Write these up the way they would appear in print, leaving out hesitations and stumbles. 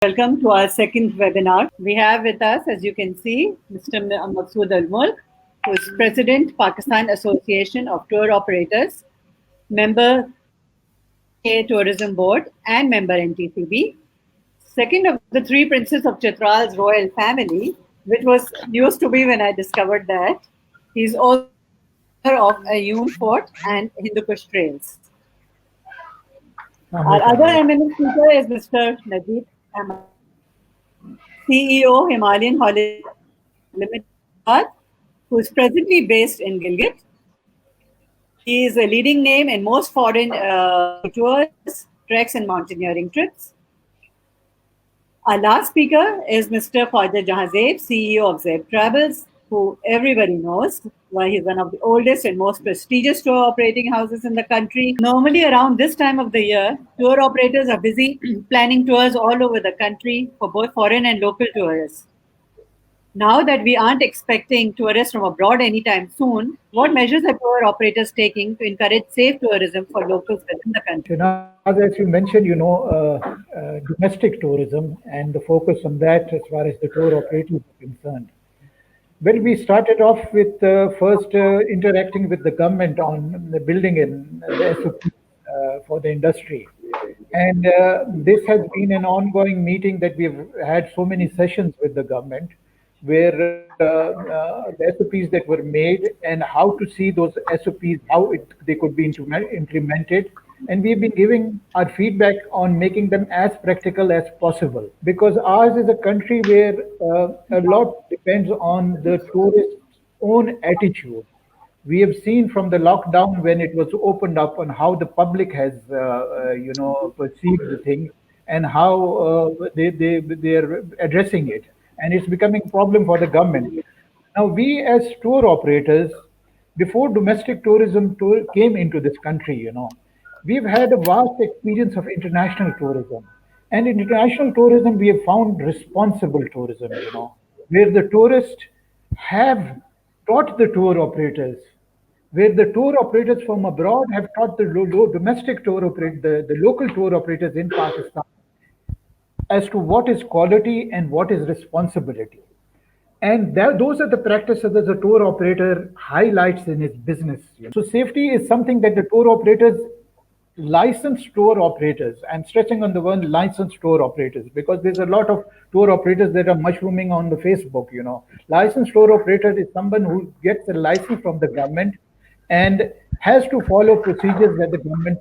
Welcome to our second webinar. We have with us, as you can see, Mr. Maqsood Al-Mulk, who is President, Pakistan Association of Tour Operators, member Tourism Board, and member NTCB. Second of the three princes of Chitral's royal family, which was used to be when I discovered that. He's author of Ayun Fort and Hindu Kush Trails. Our other eminent speaker is Mr. Najeeb Ahmed, CEO Himalayan Holidays Limited, who is presently based in Gilgit. He is a leading name in most foreign tours, treks, and mountaineering trips. Our last speaker is Mr. Khwaja Jahan Zeb, CEO of Zeb Travels, who everybody knows. Why he's one of the oldest and most prestigious tour operating houses in the country. Normally around this time of the year, tour operators are busy planning tours all over the country for both foreign and local tourists. Now that we aren't expecting tourists from abroad anytime soon, what measures are tour operators taking to encourage safe tourism for locals within the country? As you mentioned, domestic tourism and the focus on that as far as the tour operators are concerned. Well, we started off with first interacting with the government on the building in the SOP for the industry. And this has been an ongoing meeting that we've had so many sessions with the government where the SOPs that were made and how to see those SOPs, how they could be implemented. And we've been giving our feedback on making them as practical as possible, because ours is a country where a lot depends on the tourist's own attitude. We have seen from the lockdown when it was opened up on how the public has, perceived the thing and how they're addressing it. And it's becoming a problem for the government. Now, we as tour operators, before domestic tourism came into this country, we've had a vast experience of international tourism. And in international tourism, we have found responsible tourism, where the tourists have taught the tour operators, where the tour operators from abroad have taught the domestic tour operators, the local tour operators in Pakistan, as to what is quality and what is responsibility. And those are the practices that the tour operator highlights in his business. So safety is something that the tour operators, licensed tour operators, I'm stressing on the word licensed tour operators, because there's a lot of tour operators that are mushrooming on the Facebook, Licensed tour operator is someone who gets a license from the government and has to follow procedures that the government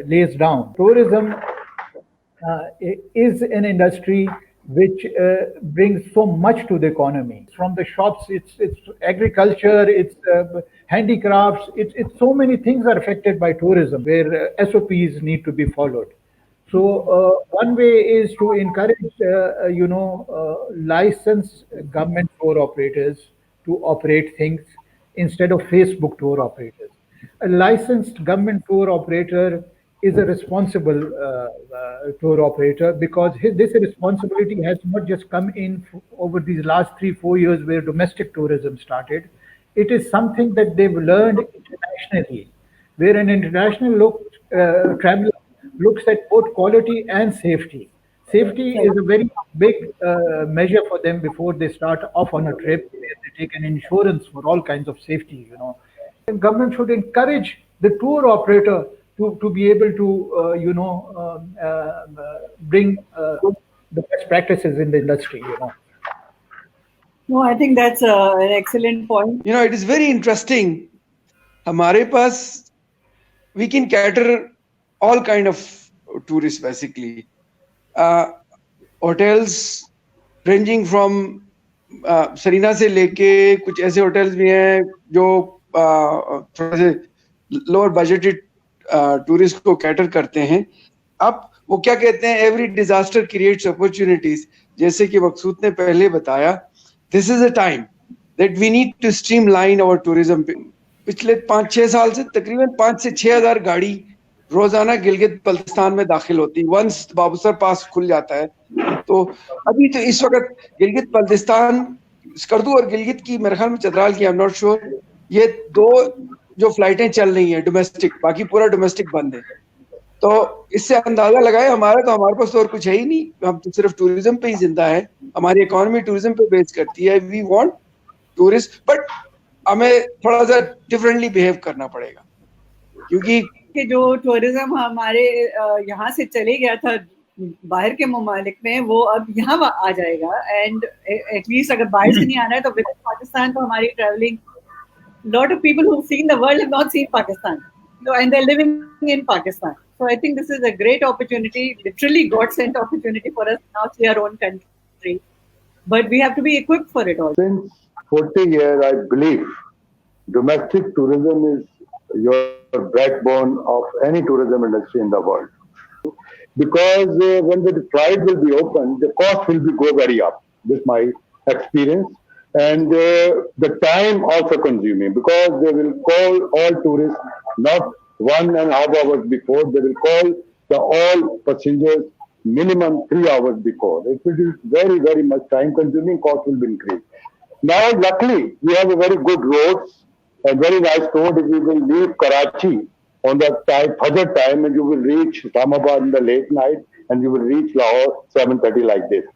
lays down. Tourism is an industry which brings so much to the economy. From the shops, it's agriculture, it's handicrafts, it's so many things are affected by tourism where SOPs need to be followed. So one way is to encourage, licensed government tour operators to operate things instead of Facebook tour operators. A licensed government tour operator is a responsible tour operator, because this responsibility has not just come in over these last 3-4 years where domestic tourism started. It is something that they've learned internationally, where an international traveler looks at both quality and safety. Safety is a very big measure for them before they start off on a trip, where they take an insurance for all kinds of safety, And government should encourage the tour operator to be able to, bring the best practices in the industry, No, I think that's an excellent point. It is very interesting. Hamare paas, we can cater all kind of tourists basically. Hotels ranging from Sarina se leke, kuch aise hotels bhi hain jo थोड़े से lower budgeted tourist को cater करते हैं. अब वो क्या कहते हैं, एवरी डिजास्टर क्रिएट्स अपॉर्चुनिटीज. जैसे कि मकसूद ने पहले बताया, this is a time that we need to streamline our tourism. पिछले 5-6 साल से तकरीबन 5 से 6 हज़ार गाड़ी रोजाना गिलगित बल्तिस्तान में दाखिल होती. वंस बाबूसर पास खुल जाता है तो अभी तो इस वक्त गिलगित बल्तिस्तान, स्कर्दू और गिलगित की, मेरे ख्याल में चतराल की, आई एम नॉट श्योर, ये 2 जो फ्लाइटें चल रही हैं डोमेस्टिक, बाकी पूरा डोमेस्टिक बंद है. तो इससे अंदाजा लगाए हमारे पास तो और कुछ है ही नहीं, हम तो सिर्फ टूरिज्म पे ही जिंदा है, हमारी इकोनॉमी टूरिज्म पे बेस करती है। वी वांट टूरिस्ट, बट हमें थोड़ा सा डिफरेंटली बिहेव करना पड़ेगा, क्योंकि कि जो टूरिज्म हमारे यहाँ से चले गया था बाहर के ममालिक में, वो अब यहाँ आ जाएगा। एंड एटलीस्ट अगर बाहर से नहीं आना है तो विद पाकिस्तान तो हमारी travelling, lot of people who've seen the world have not seen Pakistan, and they're living in Pakistan. So I think this is a great opportunity, literally God-sent opportunity for us now to see our own country. But we have to be equipped for it all. Since 40 years, I believe domestic tourism is your backbone of any tourism industry in the world. Because when the flight will be open, the cost will go very up. This is my experience. And the time also consuming, because they will call all tourists not 1.5 hours before, they will call all passengers minimum 3 hours before. It will be very, very much time consuming, cost will be increased. Now, luckily, we have a very good roads and very nice road. If you will leave Karachi on the Fajr time, and you will reach Islamabad in the late night, and you will reach Lahore 7:30 like this.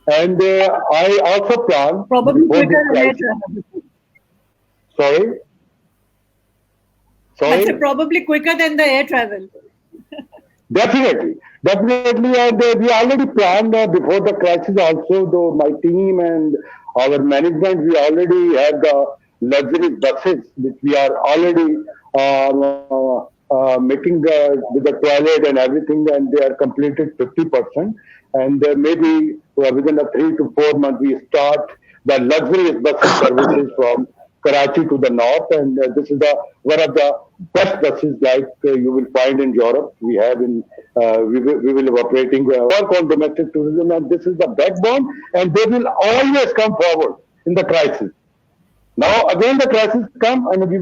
And I also plan probably quicker than air travel. Sorry? I said probably quicker than the air travel. Definitely. And we already planned before the crisis also, though my team and our management, we already have the luxury buses, which we are already making with the toilet and everything, and they are completed 50%. And maybe within 3 to 4 months, we start the luxurious bus services from Karachi to the north. And this is one of the best buses like you will find in Europe. We have we will be operating work on domestic tourism, and this is the backbone, and they will always come forward in the crisis. Now again the crisis come, and we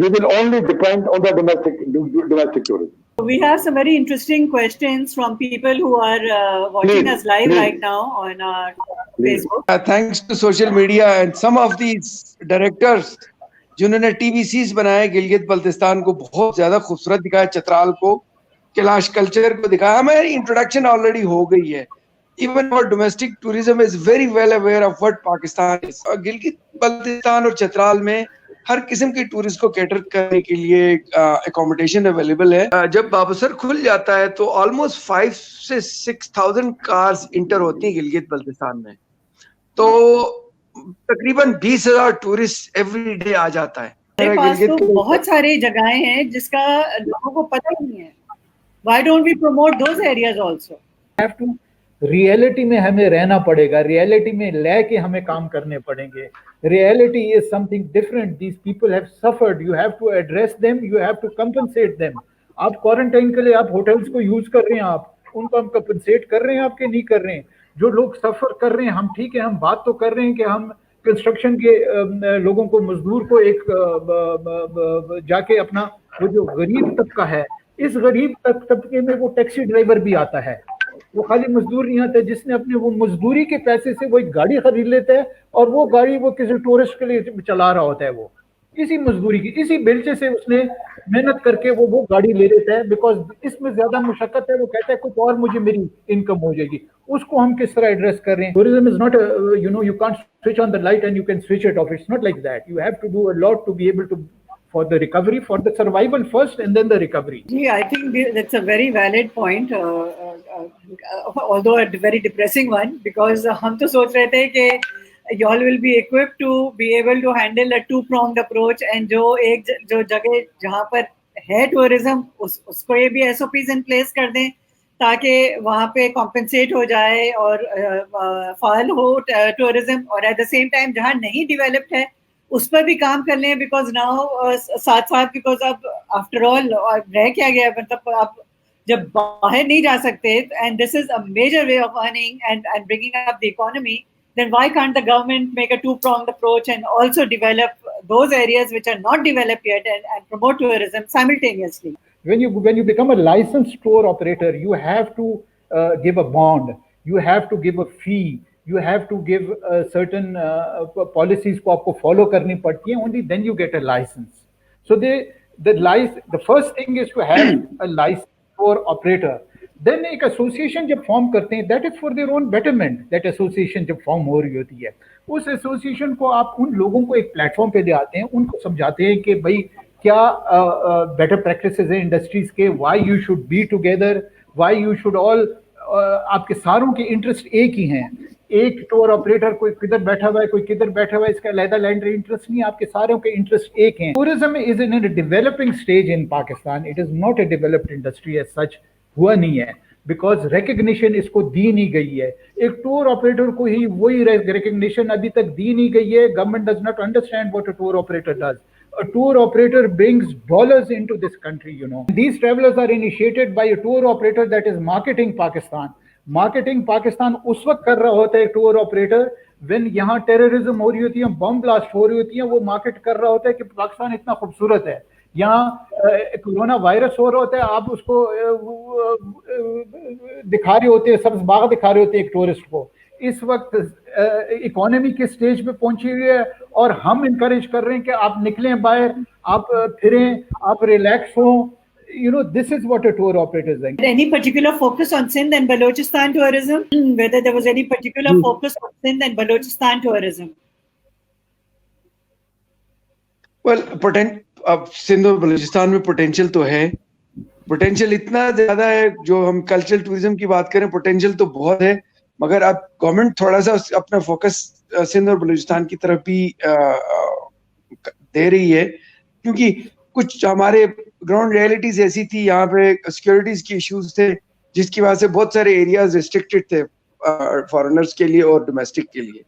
will only depend on the domestic tourism. We have some very interesting questions from people who are watching us live right now on our Facebook. Thanks to social media and some of these directors जिन्होंने TVCs बनाए, गिलगित बल्तिस्तान को बहुत ज्यादा खूबसूरत दिखाया, चतराल को, Kailash culture को दिखाया। हमारी इंट्रोडक्शन ऑलरेडी हो गई है। Even for domestic tourism is very well aware of what Pakistan is. Gilgit Baltistan और चतराल में हर किस्म के टूरिस्ट को कैटर करने के लिए अकोमोडेशन अवेलेबल है। जब बाबसर खुल जाता है तो ऑलमोस्ट 5 से 6,000 कार्स इंटर होती हैं गिलगित बल्तिस्तान में, तो तकरीबन 20,000 टूरिस्ट एवरी डे आ जाता है। मेरे पास तो बहुत सारी जगहें हैं जिसका लोगों को पता ही नहीं है। Why don't we promote those areas also? Have to reality में हमें रहना पड़ेगा, रियलिटी में लेके हमें काम करने पड़ेंगे। Reality is something different. These people have suffered, you have to address them, you have to compensate them. आप क्वारंटाइन के लिए आप होटल्स को यूज कर रहे हैं, आप उनको हम कंपनसेट कर रहे हैं, आपके नहीं कर रहे हैं। जो लोग सफर कर रहे हैं, हम ठीक है, हम बात तो कर रहे हैं कि हम कंस्ट्रक्शन के लोगों को, मजदूर को एक जाके अपना वो जो गरीब तबका है, इस गरीब तबके में वो टैक्सी ड्राइवर भी आता है, वो खाली मजदूर नहीं आता, जिसने अपने वो मजदूरी के पैसे से वो एक गाड़ी खरीद लेता है और वो गाड़ी वो किसी टूरिस्ट के लिए चला रहा होता है। वो इसी मजदूरी की, इसी बेलचे से उसने मेहनत करके वो गाड़ी ले लेता है, बिकॉज इसमें ज्यादा मुशक्कत है। वो कहता है कुछ और मुझे मेरी इनकम हो जाएगी। उसको हम किस तरह एड्रेस कर रहे हैं? Tourism is not you can't switch on the light and you can switch it off. It's not like that. You have to do a lot to be able to for the recovery, for the survival first and then the recovery. Yeah, I think that's a very valid point, although a very depressing one, because हम तो सोच रहे थे कि you all will be equipped to be able to handle a two-pronged approach, and जो जगह जहाँ पर है tourism उसको ये भी SOPs in place कर दें ताकि वहाँ पे compensate हो जाए और फाल हो tourism, और at the same time जहाँ नहीं developed है उस पर भी काम कर लें, बिकॉज नाउ साथ साथ, बिकॉज अब आफ्टर ऑल रह क्या गया, मतलब आप जब बाहर नहीं जा सकते, and this is a major way of earning and bringing up the economy, then why can't the government make a two-pronged approach and also develop those areas which are not developed yet and promote tourism simultaneously? When you become a licensed tour operator, you have to give a bond, you have to give a fee, you have to give certain policies को आपको follow करनी पड़ती है, only then you get a license. So the first thing is to have a license. tour operator, then एक association जब form करते हैं, that is for their own betterment. That association जब फॉर्म हो रही होती है, उस एसोसिएशन को आप उन लोगों को एक प्लेटफॉर्म पे ले आते हैं, उनको समझाते हैं कि भाई क्या बेटर प्रैक्टिसेस हैं इंडस्ट्रीज के, why you should be together, why you should all, आपके सारों के इंटरेस्ट एक ही हैं. एक टूर ऑपरेटर कोई किधर बैठा हुआ है, कोई किधर बैठा हुआ है, इसका अलग लैंड इंटरेस्ट नहीं, आपके सारों के इंटरेस्ट एक हैं. Tourism is in a developing stage in Pakistan. It is not a developed industry as such, हुआ नहीं है, बिकॉज रिकग्निशन इसको दी नहीं गई है. एक टूर ऑपरेटर को ही वही रिकग्निशन अभी तक दी नहीं गई है. Government does not understand what a tour operator does. A tour operator brings dollars into this country, you know. These travelers are initiated by a tour operator that is marketing Pakistan. Marketing Pakistan उस वक्त कर रहा होता है tour operator when यहाँ terrorism हो रही होती है, बम ब्लास्ट हो रही होती है, वो मार्केट कर रहा होता है कि पाकिस्तान इतना खूबसूरत है. यहाँ कोरोना वायरस हो रहा होता है, आप उसको दिखा रहे होते हैं, सब्ज बाग दिखा रहे होते हैं एक टूरिस्ट को. इस वक्त इकोनॉमी के स्टेज पे पहुंची हुई है और हम इनकरेज कर रहे हैं कि आप निकलें बाहर, आप फिरें, आप रिलैक्स हो. You know, this is what a tour operator is like. Any particular focus on Sindh and Balochistan tourism? Whether there was any particular focus on Sindh and Balochistan tourism? Well, Sindh और बलूचिस्तान में potential तो है. Potential इतना ज्यादा है, जो हम cultural tourism की बात करें, पोटेंशियल तो बहुत है, मगर अब गवर्नमेंट थोड़ा सा अपना फोकस सिंध और बलूचिस्तान की तरफ भी दे रही है, क्योंकि कुछ हमारे ग्राउंड रियलिटीज ऐसी थी, यहाँ पे सिक्योरिटीज के इश्यूज थे, जिसकी वजह से बहुत सारे एरियाज रिस्ट्रिक्टेड थे फॉरेनर्स के लिए और डोमेस्टिक के लिए.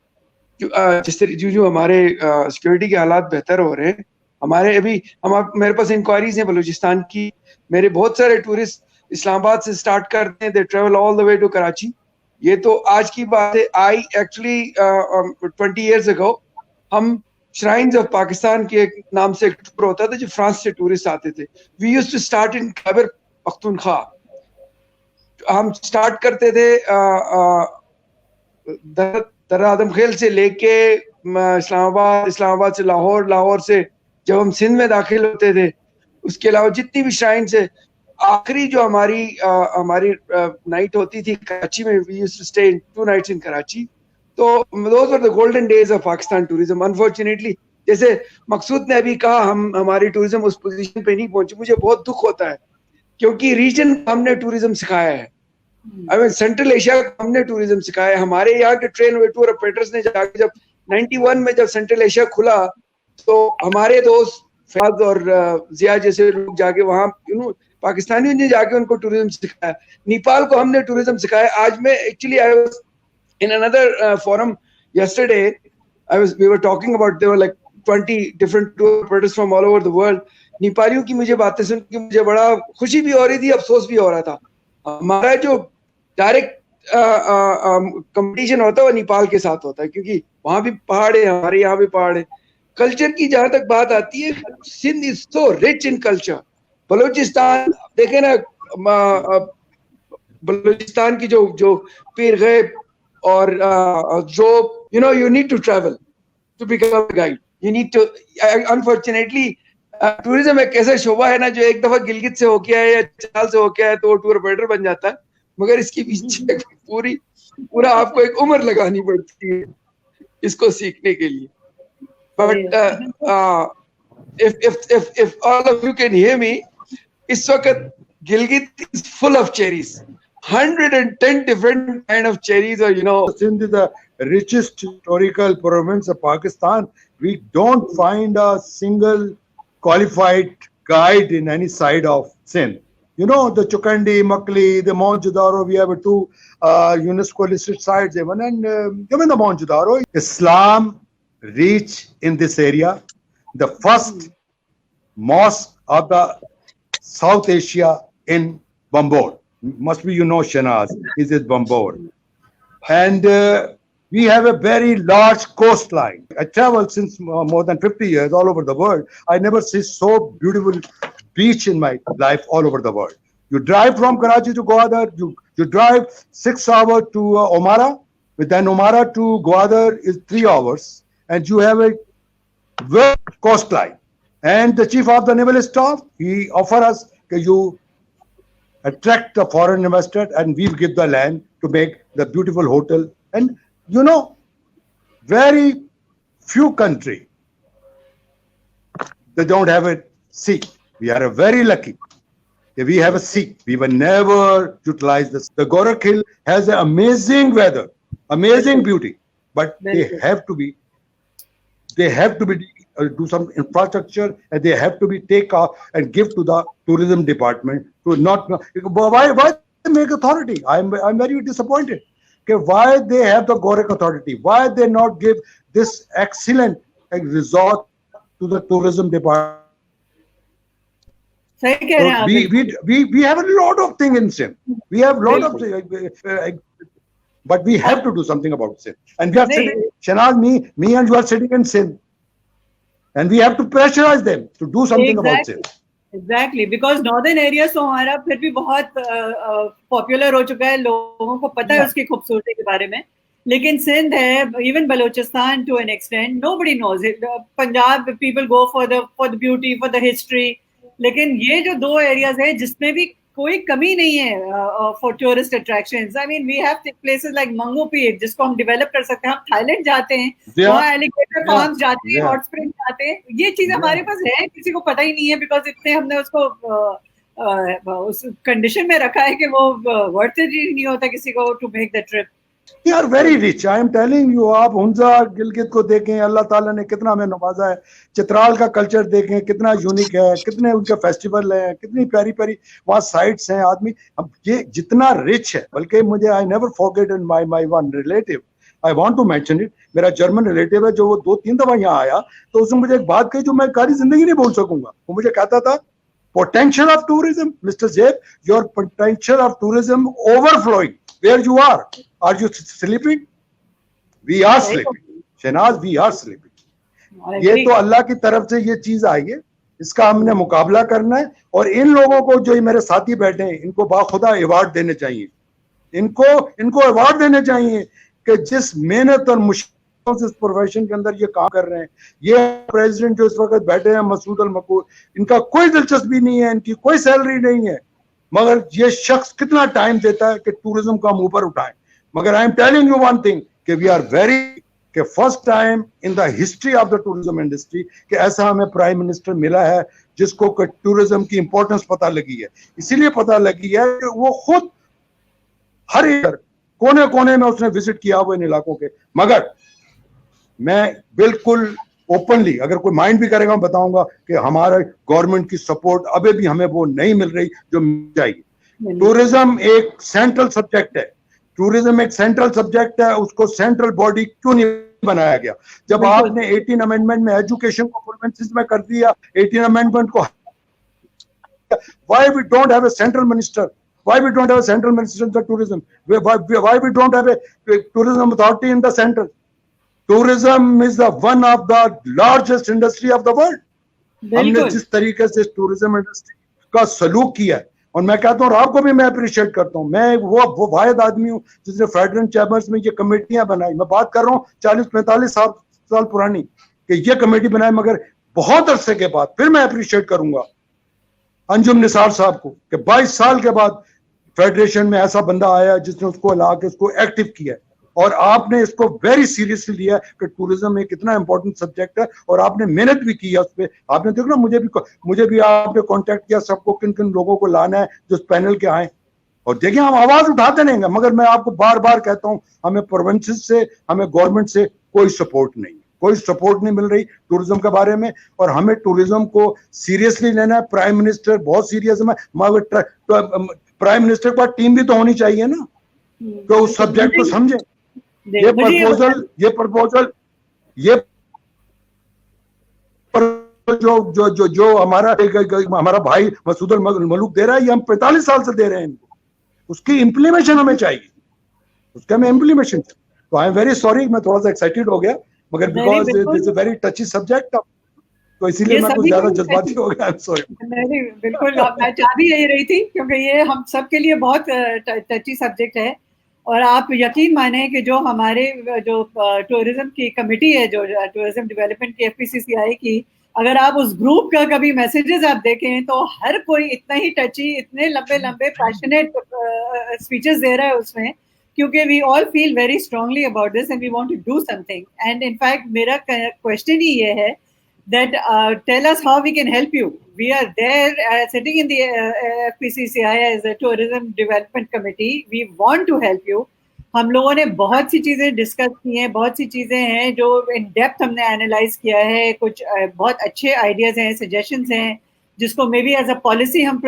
जिस तरह जो हमारे सिक्योरिटी के हालात बेहतर हो रहे हैं, हमारे अभी मेरे पास इंक्वायरीज हैं बलूचिस्तान की. मेरे बहुत सारे टूरिस्ट इस्लामाबाद से स्टार्ट करते हैं, they travel all the way to Karachi. ये तो आज की बात है. आई एक्चुअली 20 years ago हम श्राइन्स ऑफ पाकिस्तान के नाम से एक टूर होता था, जो फ्रांस से टूरिस्ट आते थे. We used to start in Khyber Pakhtunkhwa. हम स्टार्ट करते थे दर्रा आदम खेल से लेके इस्लामाबाद, इस्लामाबाद से लाहौर, लाहौर से जब हम सिंध में दाखिल होते थे, उसके अलावा जितनी भी श्राइन्स है, आखिरी जो हमारी नाइट होती थी कराची में, we used to stay 2 nights in Karachi. तो those were the golden days of Pakistan tourism. Unfortunately, जैसे मकसूद ने अभी कहा, हमारी टूरिज्म उस पोजीशन पे नहीं पहुंची. मुझे बहुत दुख होता है, क्योंकि रीजन हमने टूरिज्म सिखाया है. आई मीन सेंट्रल एशिया को हमने टूरिज्म सिखाया है. हमारे यहाँ के ट्रेन वे टूर ऑपरेटर्स ने जाके, जब 91 में जब सेंट्रल एशिया खुला, तो हमारे दोस्त फैज और जिया जैसे लोग जाके वहाँ, पाकिस्तानियों ने जाके उनको टूरिज्म सिखाया. नेपाल को हमने टूरिज्म सिखाया. आज मैं actually I was in another forum yesterday. We were talking about, there were like 20 different tour operators from all over the world. नेपालियों की मुझे बातें सुन के मुझे बड़ा खुशी भी हो रही थी, अफसोस भी हो रहा था. हमारा जो डायरेक्ट कंपटीशन होता है वो नेपाल के साथ होता है, क्योंकि वहां भी पहाड़ है, हमारे यहाँ भी पहाड़ है. कल्चर की जहां तक बात आती है, Sindh is so rich in culture. Balochistan देखे ना, बलूचिस्तान की जो पीर गैब और जो you need to travel to become a guide. You need to, unfortunately, tourism एक ऐसा शोबा है ना, जो एक दफा गिलगित से होके आए या चाल से होके आए तो वो टूर ऑपरेटर बन जाता है, मगर इसके पीछे पूरा आपको एक उम्र लगानी पड़ती है इसको सीखने के लिए. But if all of you can hear me, इस वक्त Gilgit is full of cherries. 110 different kind of cherries, or Sindh is the richest historical province of Pakistan. We don't find a single qualified guide in any side of Sindh. The Chukandi, Makli, the Mohenjo-daro, we have 2 UNESCO listed sites even, and even the Mohenjo-daro. Islam reached in this area. The first mosque of the South Asia in Bambor. Must be Shanaz, is it Bambor. And we have a very large coastline. I traveled since more than 50 years all over the world. I never see so beautiful beach in my life all over the world. You drive from Karachi to Gwadar, you drive 6 hours to Omara, but then Omara to Gwadar is 3 hours, and you have a wide coastline. And the chief of the naval staff, he offer us, you attract the foreign investor, and we give the land to make the beautiful hotel. And very few countries they don't have a sea. We are very lucky. We have a sea. We will never utilize this. The Gorakh Hill has an amazing weather, amazing beauty, but they have to be do some infrastructure, and they have to be take off and give to the tourism department to not. Why they make authority? I'm very disappointed. Okay, why they have the Gorakh authority? Why they not give this excellent resort to the tourism department? So we have a lot of things in Sindh. We have a lot of things, but we have to do something about Sindh. And we are sitting, Shahnaz, me and you are sitting in Sindh, and we have to pressurize them to do something about Sindh. Exactly, because northern areas तो हमारा फिर भी बहुत popular हो चुका है, लोगों को पता है उसकी खूबसूरती के बारे में. लेकिन सिंध है, even Balochistan to an extent, nobody knows it. Punjab, people go for the beauty, for the history. लेकिन ये जो दो एरियाज है जिसमें भी कोई कमी नहीं है for tourist attractions. I mean we have places like mango peak जिसको हम डेवलप कर सकते हैं. हम थाईलैंड जाते हैं, वहाँ एलिगेटर फार्म्स जाते हैं, हॉट स्प्रिंग जाते हैं. ये चीज हमारे पास है, किसी को पता ही नहीं है, बिकॉज इतने हमने उसको उस कंडीशन में रखा है कि वो वर्थ इट ही नहीं होता किसी को to make the trip. We are very rich. I am telling you. आप हुंजा गिलगित को देखें, अल्लाह ताला ने कितना हमें नवाजा है. चित्राल का कल्चर देखें, कितना यूनिक है, कितने उनके फेस्टिवल हैं, कितनी प्यारी प्यारी वहाँ साइट्स हैं. आदमी अब ये जितना रिच है, बल्कि मुझे I never forget in my one relative, I want to mention it. मेरा जर्मन रिलेटिव है जो वो 2-3 दफा यहाँ आया, तो उसने मुझे एक बात कही जो मैं सारी जिंदगी नहीं बोल सकूंगा. वो मुझे कहता था, potential of tourism, Mr. Zaid, your potential of tourism overflowing. Where you are you sleeping? We are sleeping. Shahnaz, we are sleeping. ये तो अल्लाह की तरफ से ये चीज आई है, इसका हमने मुकाबला करना है. और इन लोगों को जो मेरे साथी बैठे हैं, इनको बाखुदा अवार्ड देने चाहिए. इनको अवार्ड देने चाहिए कि जिस मेहनत और मुश्किल से इस प्रोफेशन के अंदर ये काम कर रहे हैं. ये प्रेसिडेंट जो इस वक्त बैठे हैं मसूद अल मकूर, इनका कोई दिलचस्पी नहीं है, इनकी कोई सैलरी नहीं है, मगर ये शख्स कितना टाइम देता है कि टूरिज्म को हम ऊपर उठाएं. मगर I am telling you one thing कि वी आर वेरी कि first time in the history of the tourism industry कि ऐसा हमें प्राइम मिनिस्टर मिला है जिसको टूरिज्म की इंपॉर्टेंस पता लगी है. इसीलिए पता लगी है कि वो खुद हर एक कोने कोने में उसने विजिट किया हुआ इन इलाकों के. मगर मैं बिल्कुल ओपनली, अगर कोई माइंड भी करेगा, मैं बताऊंगा कि हमारे गवर्नमेंट की सपोर्ट अभी भी हमें वो नहीं मिल रही जो मिल जाएगी. टूरिज्म एक सेंट्रल सब्जेक्ट है. टूरिज्म एक सेंट्रल सब्जेक्ट है, उसको सेंट्रल बॉडी क्यों नहीं बनाया गया? जब आपने 18 अमेंडमेंट में एजुकेशन को प्रोविंसेस में कर दिया, 18 अमेंडमेंट को, why we don't have a central minister? Why we don't have a central minister in the tourism? Why we don't have a tourism authority in the center? Tourism is the one of the largest industry of the world. हमने जिस तरीके से tourism industry का सलूक किया है, और मैं कहता हूँ आपको भी मैं अप्रिशिएट करता हूँ. मैं वो वाहिद आदमी हूँ जिसने फेडरल चैम्बर्स में ये कमेटियां बनाई. मैं बात कर रहा हूँ 40-45 साल पुरानी कि ये कमेटी बनाई, मगर बहुत अरसे के बाद फिर मैं अप्रिशिएट करूंगा अंजुम निसार साहब को कि 22 साल के बाद फेडरेशन में ऐसा बंदा आया जिसने उसको ला के उसको एक्टिव किया. और आपने इसको वेरी सीरियसली लिया कि टूरिज्म एक इतना इंपॉर्टेंट सब्जेक्ट है, और आपने मेहनत भी की है उस पर. आपने देखो ना, मुझे भी आपने कांटेक्ट किया सबको, किन किन लोगों को लाना है जो पैनल के आए. और देखिए हम आवाज उठाते रहेंगे, मगर मैं आपको बार बार कहता हूं हमें प्रोविंसेस से, हमें गवर्नमेंट से कोई सपोर्ट नहीं मिल रही टूरिज्म के बारे में. और हमें टूरिज्म को सीरियसली लेना है. प्राइम मिनिस्टर बहुत सीरियस है, मगर प्राइम मिनिस्टर के पास टीम भी तो होनी चाहिए ना, तो उस सब्जेक्ट को समझे. ये प्रपोजल जो हमारा भाई मसूद अल मलूक दे रहा है, ये हम 45 साल से दे रहे हैं इनको. उसकी इम्प्लीमेशन हमें चाहिए, उसका हमें इम्प्लीमेशन. तो आई एम वेरी सॉरी, मैं थोड़ा सा एक्साइटेड हो गया, मगर because it is a very टची subject, तो इसीलिए मैं कुछ ज्यादा जज्बाती हो गया. I am sorry. नहीं, बिल्कुल मैं चाह भी यही रही थी, क्योंकि ये हम सब के लिए बहुत टची सब्जेक्ट है. और आप यकीन माने कि जो हमारे जो टूरिज्म की कमेटी है, जो टूरिज्म डेवलपमेंट की FPCCI की, अगर आप उस ग्रुप का कभी मैसेजेस आप देखें तो हर कोई इतना ही टची, इतने लंबे लंबे पैशनेट स्पीचेस दे रहा है उसमें, क्योंकि we all feel very strongly about this and we want to do something. And in fact मेरा क्वेश्चन ही ये है that tell us how we can help you. We are there sitting in the FPCCI as a tourism development committee. We want to help you. हम लोगों ने बहुत सी चीज़ें discuss की हैं, बहुत सी चीज़ें हैं जो इन डेप्थ हमने एनालाइज किया है, कुछ बहुत अच्छे आइडियाज़ हैं, सजेशंस हैं, जिसको maybe as a policy हम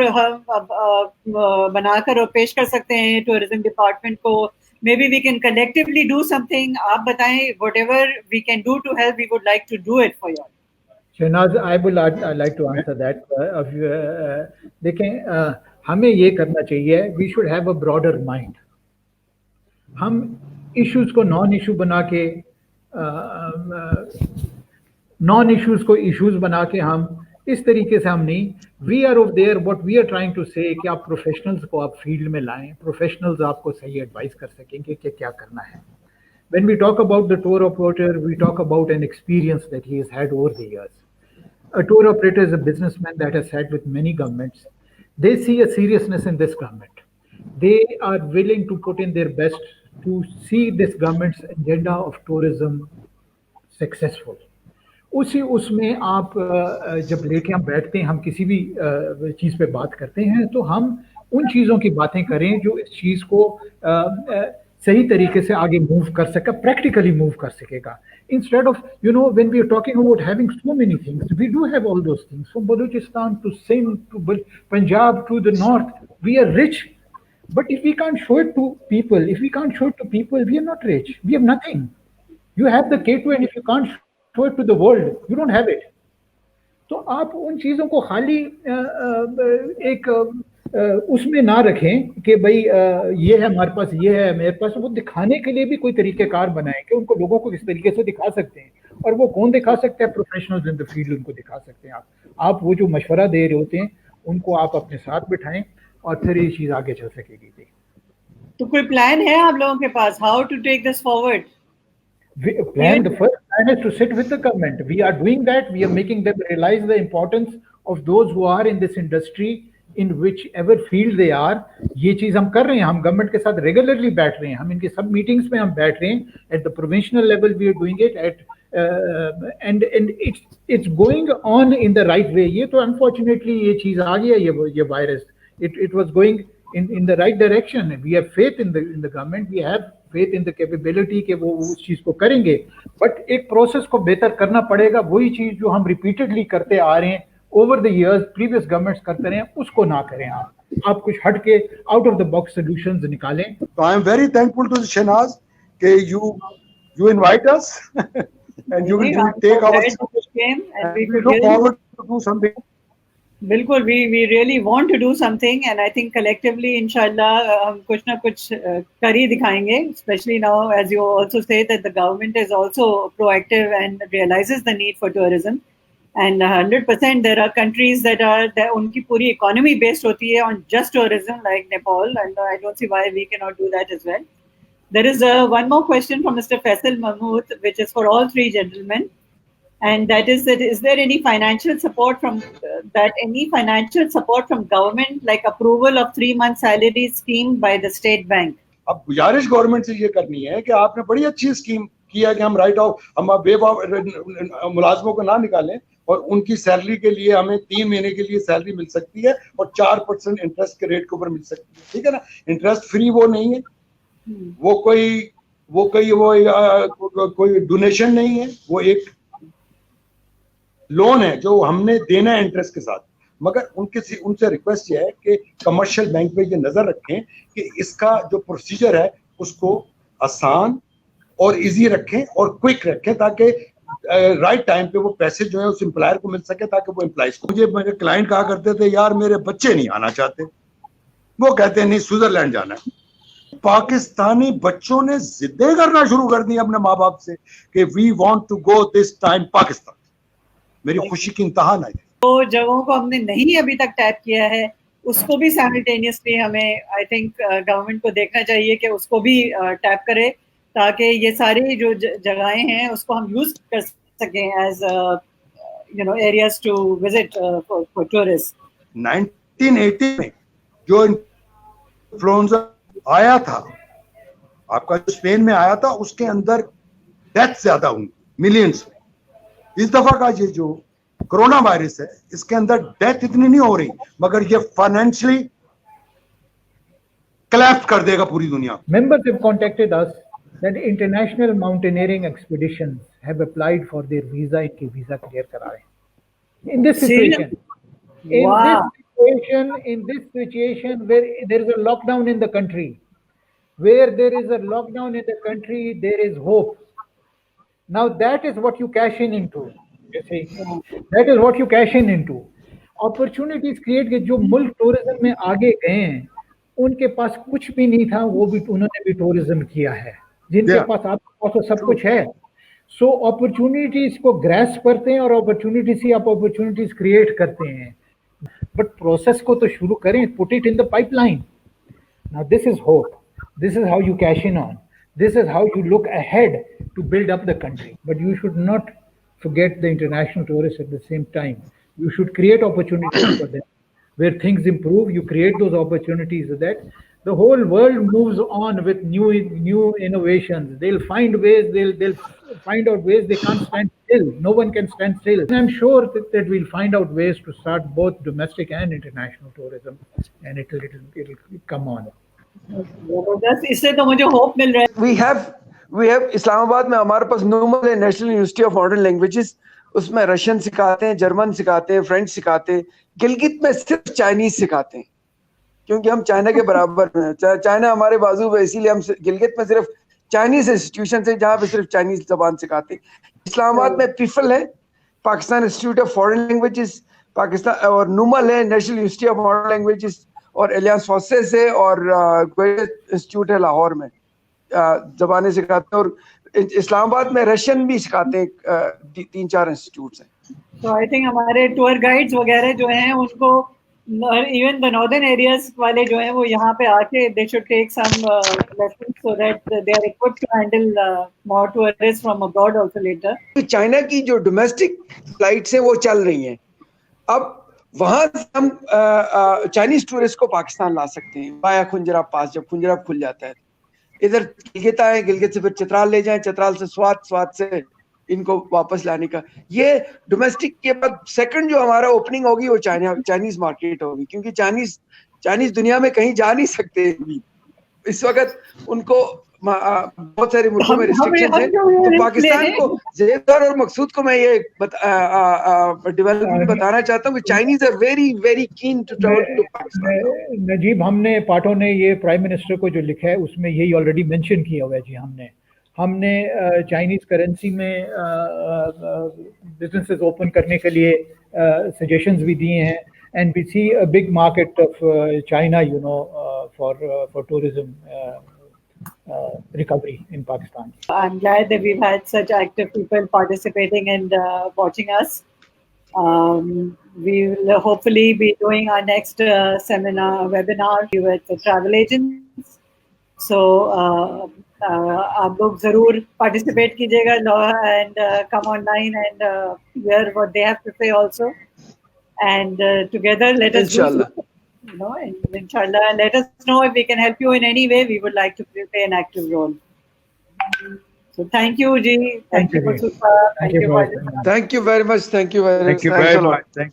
बनाकर और पेश कर सकते हैं टूरिज्म डिपार्टमेंट को. Maybe we can collectively do something. आप बताएं, whatever we can do to help, we would like to do it for you. Shahnaz, I'd like to answer that. देखें, हमें ये करना चाहिए, we should have a broader mind. हम issues को non issue बना के, नॉन इश्यूज को इश्यूज बना के हम इस तरीके से हम नहीं. We are off there, what we are trying to say कि आप प्रोफेशनल्स को आप फील्ड में लाएं, प्रोफेशनल्स आपको सही एडवाइस कर सकेंगे कि क्या करना है. When we talk about the tour operator, we talk about an experience that he has had over the years. A tour operator is a businessman that has sat with many governments. They see a seriousness in this government. They are willing to put in their best to see this government's agenda of tourism successful. उसमें आप जब लेके हम बैठते हैं, हम किसी भी चीज़ पे बात करते हैं, तो हम उन चीज़ों की बातें करें जो इस चीज़ को सही तरीके से आगे मूव कर सके, प्रैक्टिकली मूव कर सकेगा. Instead of, when we are talking about having so many things, we do have all those things. From Balochistan to Sindh to Punjab to the north, we are rich. But if we can't show it to people, we are not rich. We have nothing. You have the K2, and if you can't show it to the world, you don't have it. तो आप उन चीज़ों को खाली एक उसमें ना रखें कि भाई ये है हमारे पास, ये है मेरे पास. वो दिखाने के लिए भी कोई तरीक़ेकार बनाएं कि उनको लोगों को किस तरीके से दिखा सकते हैं. और वो कौन दिखा सकता है? प्रोफेशनल्स इन द फील्ड उनको दिखा सकते हैं. आप वो जो मशवरा दे रहे होते हैं उनको आप अपने साथ बिठाएं और फिर ये चीज़ आगे चल सकेगी. तो कोई प्लान है आप लोगों के पास, how to take this forward? The first plan is to sit with the government. We are doing that. We are making them realize the importance of those who are in this industry, in whichever field they are. ये चीज़ हम कर रहे हैं. हम government के साथ regularly बैठ रहे हैं. हम इनके सब मीटिंग्स में हम बैठ रहे हैं. At the provincial level, we are doing it. And it's going on in the right way. ये तो unfortunately ये चीज़ आ गया, ये virus. It was going in the right direction. We have faith in the government. We have faith in the capability कि वो उस चीज़ को करेंगे. बट एक प्रोसेस को बेहतर करना पड़ेगा. वही चीज़ जो हम रिपीटेडली करते आ रहे हैं over the years, previous governments करते रहे हैं, उसको ना करें. आप कुछ हट के out of the box solutions निकालें. So I am very thankful to Shehnaaz कि you invite us and you will take our and we look forward to do something. बिल्कुल, we really want to do something, and I think collectively inshallah हम कुछ ना कुछ कर ही दिखाएंगे. Especially now, as you also say that the government is also proactive and realizes the need for tourism, and 100% there are countries that उनकी पूरी economy based होती है on just tourism, like Nepal, and I don't see why we cannot do that as well. There is one more question from Mr. Faisal Mahmood, which is for all three gentlemen. And that is there any financial support from government, like approval of 3-month salary scheme by the state bank? अब गुजारिश government से ये करनी है कि आपने बड़ी अच्छी स्कीम किया कि हम राइट ऑफ, हम मुलाजमों को ना निकालें और उनकी सैलरी के लिए हमें 3 महीने के लिए सैलरी मिल सकती है और 4% इंटरेस्ट के रेट के ऊपर मिल सकती है. ठीक है ना. इंटरेस्ट फ्री वो नहीं है, वो कोई डोनेशन नहीं है, वो एक लोन है जो हमने देना है इंटरेस्ट के साथ. मगर उनसे रिक्वेस्ट ये है कि कमर्शियल बैंक पे ये नजर रखें कि इसका जो प्रोसीजर है उसको आसान और इजी रखें और क्विक रखें, ताकि राइट टाइम पे वो पैसे जो है उस एम्प्लॉयर को मिल सके, ताकि वो एम्प्लॉइज को. मुझे मेरे क्लाइंट कहा करते थे, यार मेरे बच्चे नहीं आना चाहते, वो कहते हैं नहीं स्विट्जरलैंड जाना है. पाकिस्तानी बच्चों ने जिद्दें करना शुरू कर दी अपने माँ बाप से कि we want to go this time Pakistan. मेरी खुशी की इंतहा नहीं. तो जगहों को हमने नहीं अभी तक टैप किया है, उसको भी साइमल्टेनियसली हमें आई थिंक गवर्नमेंट को देखना चाहिए कि उसको भी टैप करे, ताकि ये सारी जो जगहें हैं उसको हम यूज कर सकें as areas to visit for tourists. 1980 में जो इन्फ्लुएंजा आया था, आपका जो स्पेन में आया था, उसके अंदर डेथ ज्यादा हुई, मिलियंस में। इस दफा का ये जो कोरोना वायरस है, इसके अंदर डेथ इतनी नहीं हो रही, मगर ये फाइनेंशियली collapse कर देगा पूरी दुनिया। Members have contacted us that international mountaineering expeditions have applied for their visa इनकी visa clear करा रहे हैं। In this situation, in this situation where there is a lockdown in the country, there is hope. Now that is what you cash in into. You see, that is what you cash in into. Opportunities create के जो मुल्क tourism में आगे गए हैं, उनके पास कुछ भी नहीं था, वो भी उन्होंने भी टूरिज्म किया है। जिनके पास आपके पास तो सब कुछ है, सो अपॉर्चुनिटीज को ग्रैस्प करते हैं और अपॉर्चुनिटीज ही आप अपॉर्चुनिटीज क्रिएट करते हैं। बट प्रोसेस को तो शुरू करें, put it in the pipeline. Now this is hope, this is how you cash in on, this is how you look ahead to build up the country. But you should not forget the international tourists at the same time. You should create opportunities for them. Where things improve, you create those opportunities so that the whole world moves on with new innovations. They'll find ways, they'll find out ways. They can't stand still. No one can stand still. And I'm sure that we'll find out ways to start both domestic and international tourism, and it'll come on. इससे तो मुझे hope मिल रहा है। We have Islamabad में हमारे पास नूमल है, national university of modern languages, उसमें Russian सिखाते हैं, जर्मन सिखाते हैं, फ्रेंच सिखाते हैं। गिलगित में सिर्फ चाइनीज सिखाते हैं, क्योंकि हम चाइना के बराबर हैं, चाइना हमारे बाजू में, इसीलिए हम गिलगित में सिर्फ चाइनीज इंस्टीट्यूशन है जहाँ पे सिर्फ चाइनीज जबान सिखाते हैं। इस्लामाबाद में पिफल है, Pakistan institute of foreign languages, Pakistan, और नूमल है, national university of modern languages, और एलियांस फोर्सेस है, और इंस्टीट्यूट है लाहौर में, जबानें सिखाते हैं। और इस्लामाबाद में रशियन भी सिखाते हैं, 3-4 इंस्टीट्यूट्स हैं। तो आई थिंक हमारे टूर गाइड्स वगैरह जो हैं, उनको इवन द नॉर्दर्न एरियाज वाले जो हैं, वो यहाँ पे आके they should take some lessons so that they are equipped to handle more tourist from abroad also later. China की जो डोमेस्टिक फ्लाइट्स हैं वो चल रही हैं, अब वहां हम चाइनीज टूरिस्ट को पाकिस्तान ला सकते हैं वाया खुंजराब पास, जब खुंजराब खुल जाता है। इधर गिलगित आए, गिलगित से फिर चित्राल ले जाएं, चित्राल से स्वात से इनको वापस लाने का। ये डोमेस्टिक के बाद सेकंड जो हमारा ओपनिंग होगी वो चाइनीज मार्केट होगी, क्योंकि चाइनीज दुनिया में कहीं जा नहीं सकते इस वक्त। उनको बहुत सारे मुल्कों में रिस्ट्रिक्शंस हैं। तो पाकिस्तान को, ज़ेबर और मकसूद को मैं ये डेवलपमेंट बताना चाहता हूँ कि Chinese are very very keen to travel to Pakistan. Najeeb, हमने पाठों ने ये प्राइम मिनिस्टर को जो लिखा है उसमें यही ऑलरेडी मेंशन किया हुआ है जी। हमने चाइनीज करेंसी में बिजनेसेस ओपन करने के लिए सजेशंस भी दिए हैं, and we see a big market of China for tourism recovery in Pakistan. I'm glad that we've had such active people participating and watching us. We will hopefully be doing our next webinar with the travel agents. So आप लोग जरूर participate कीजिएगा and come online and hear what they have to say also. And together let us Inshallah. Inshallah, let us know if we can help you in any way. We would like to play an active role. So thank you, Ji. Thank you, Supa. Thank you very much. Thank you very much. Thank you very much. Thank you very much.